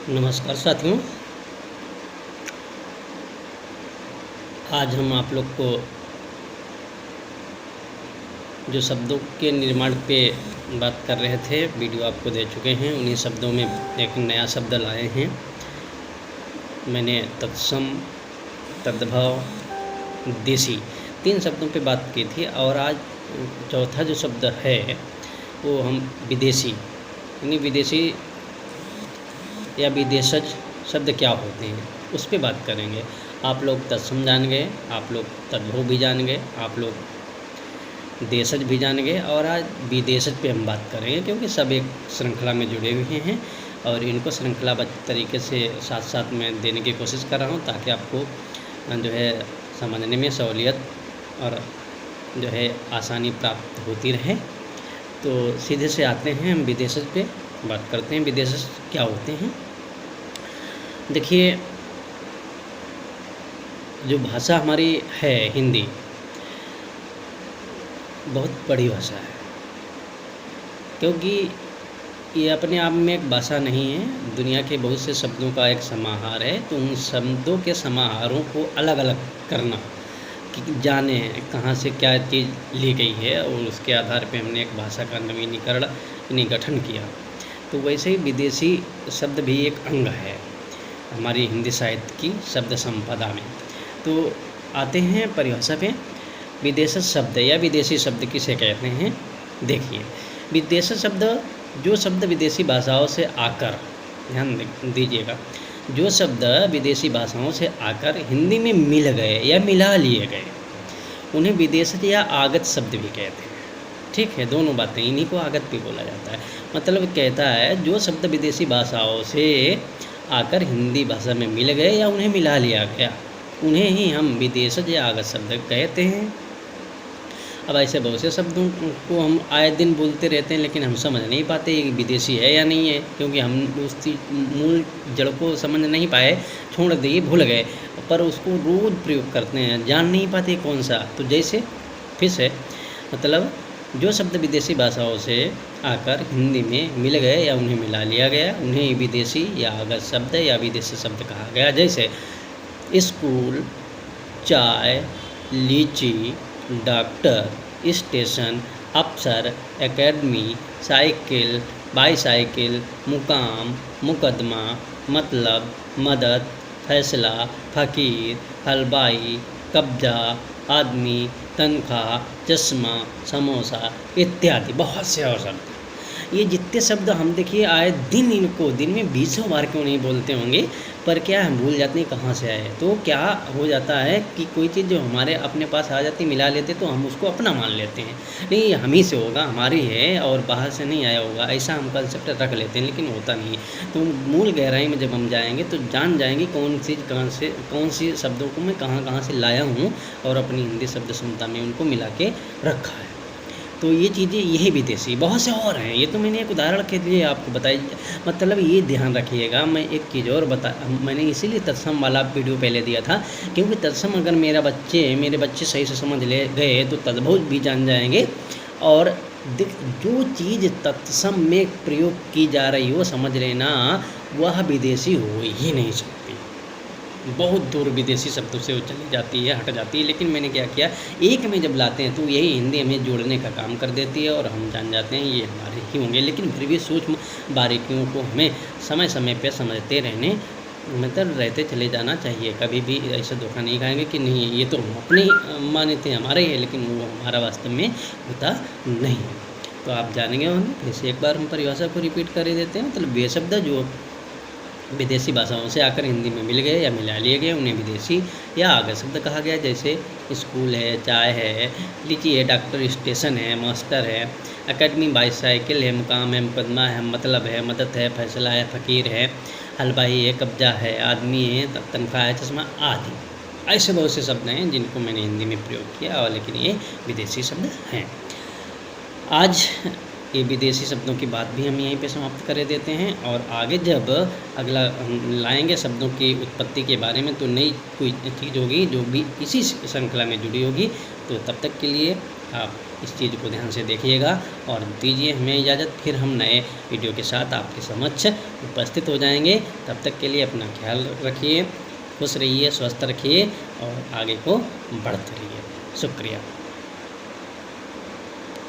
नमस्कार साथियों। आज हम आप लोग को जो शब्दों के निर्माण पे बात कर रहे थे, वीडियो आपको दे चुके हैं। उन्हीं शब्दों में एक नया शब्द लाए हैं। मैंने तत्सम, तद्भव, देसी 3 शब्दों पे बात की थी और आज चौथा जो शब्द है वो हम विदेशी, यानी विदेशी या विदेशज शब्द क्या होते हैं उस पे बात करेंगे। आप लोग तत्सम जान गए, आप लोग तद्भव भी जान गए, आप लोग देशज भी जान गए और आज विदेशज पे हम बात करेंगे, क्योंकि सब एक श्रृंखला में जुड़े हुए हैं और इनको श्रृंखलाबद्ध तरीके से साथ साथ में देने की कोशिश कर रहा हूँ, ताकि आपको जो है समझने में सहूलियत और जो है आसानी प्राप्त होती रहे। तो सीधे से आते हैं हम विदेशज पे बात करते हैं। विदेशज क्या होते हैं? देखिए, जो भाषा हमारी है हिंदी, बहुत बड़ी भाषा है, क्योंकि ये अपने आप में एक भाषा नहीं है, दुनिया के बहुत से शब्दों का एक समाहार है। तो उन शब्दों के समाहारों को अलग अलग करना कि जाने कहाँ से क्या चीज़ ली गई है और उसके आधार पे हमने एक भाषा का नवीनीकरण यानी गठन किया। तो वैसे ही विदेशी शब्द भी एक अंग है हमारी हिंदी साहित्य की शब्द संपदा में। तो आते हैं परिभाषा पे। विदेशी शब्द या विदेशी शब्द किसे कहते हैं? देखिए, विदेशी शब्द जो शब्द विदेशी भाषाओं से आकर, ध्यान दीजिएगा, जो शब्द विदेशी भाषाओं से आकर हिंदी में मिल गए या मिला लिए गए, उन्हें विदेशज या आगत शब्द भी कहते हैं। ठीक है, दोनों बातें, इन्हीं को आगत भी बोला जाता है। मतलब कहता है जो शब्द विदेशी भाषाओं से आकर हिंदी भाषा में मिल गए या उन्हें मिला लिया गया, उन्हें ही हम विदेशज या आगत शब्द कहते हैं। अब ऐसे बहुत से शब्दों को हम आए दिन बोलते रहते हैं, लेकिन हम समझ नहीं पाते ये विदेशी है या नहीं है, क्योंकि हम उसकी मूल जड़ को समझ नहीं पाए, छोड़ दिए, भूल गए, पर उसको रोज़ प्रयोग करते हैं, जान नहीं पाते कौन सा। तो जैसे फिर से, मतलब जो शब्द विदेशी भाषाओं से आकर हिंदी में मिल गए या उन्हें मिला लिया गया, उन्हें विदेशी या आगत शब्द या विदेशी शब्द कहा गया। जैसे स्कूल, चाय, लीची, डॉक्टर, स्टेशन, अफसर, एकेडमी, साइकिल, बाईसाइकिल, मुकाम, मुकदमा, मतलब, मदद, फैसला, फकीर, हलवाई, कब्जा, आदमी, तनख्वाह, चश्मा, समोसा इत्यादि बहुत से और शब्द। ये जितने शब्द हम देखिए आए दिन, इनको दिन में 20 बार क्यों नहीं बोलते होंगे, पर क्या हम भूल जाते हैं कहाँ से आए। तो क्या हो जाता है कि कोई चीज़ जो हमारे अपने पास आ जाती, मिला लेते, तो हम उसको अपना मान लेते हैं, नहीं ये हम ही से होगा, हमारी है और बाहर से नहीं आया होगा, ऐसा हम कंसेप्ट रख लेते हैं, लेकिन होता नहीं है। तो मूल गहराई में जब हम जाएंगे तो जान जाएंगे कौन चीज़ कहाँ से, कौन सी शब्दों को मैं कहाँ कहाँ से लाया हूँ और अपनी हिंदी शब्द क्षमता में उनको मिला के रखा है। तो ये चीज़ें, यही विदेशी बहुत से और हैं, ये तो मैंने एक उदाहरण के लिए आपको बताई। मतलब ये ध्यान रखिएगा, मैं एक चीज़ और मैंने इसीलिए तत्सम वाला वीडियो पहले दिया था, क्योंकि तत्सम अगर मेरे बच्चे सही से समझ ले गए तो तद्भव भी जान जाएंगे। और जो चीज़ तत्सम में प्रयोग की जा रही हो, समझ लेना वह विदेशी हो ही नहीं सकती, बहुत दूर विदेशी शब्दों से वो चली जाती है, हट जाती है। लेकिन मैंने क्या किया, एक में जब लाते हैं तो यही हिंदी हमें जोड़ने का काम कर देती है और हम जान जाते हैं ये हमारे ही होंगे। लेकिन फिर भी सूक्ष्म बारीकियों को हमें समय समय पर समझते रहने, मतलब रहते चले जाना चाहिए। कभी भी ऐसा धोखा नहीं खाएंगे कि नहीं ये तो हम अपने मानते हैं, हमारे ही है, लेकिन वो हमारा वास्तव में होता नहीं। तो आप जानेंगे होंगे। फिर से एक बार हम परिभाषा को रिपीट कर देते हैं। मतलब वे शब्द जो विदेशी भाषाओं से आकर हिंदी में मिल गए या मिला लिए गए, उन्हें विदेशी या आगत शब्द कहा गया। जैसे स्कूल है, चाय है, लीची है, डॉक्टर, स्टेशन है, मास्टर है, एकेडमी, बाईसाइकिल है, मुकाम है, मुकदमा है, मतलब है, मदद है, फैसला है, फकीर है, हलवाई है, कब्जा है, आदमी है, तनख्वाह है, चश्मा आदि। ऐसे बहुत से शब्द हैं जिनको मैंने हिंदी में प्रयोग किया, और लेकिन ये विदेशी शब्द हैं। आज ये विदेशी शब्दों की बात भी हम यहीं पे समाप्त कर देते हैं, और आगे जब अगला हम लाएंगे शब्दों की उत्पत्ति के बारे में, तो नई कोई चीज़ होगी जो भी इसी श्रृंखला में जुड़ी होगी। तो तब तक के लिए आप इस चीज़ को ध्यान से देखिएगा और दीजिए हमें इजाज़त। फिर हम नए वीडियो के साथ आपके समक्ष उपस्थित हो जाएंगे। तब तक के लिए अपना ख्याल रखिए, खुश रहिए, स्वस्थ रखिए और आगे को बढ़ते रहिए। शुक्रिया।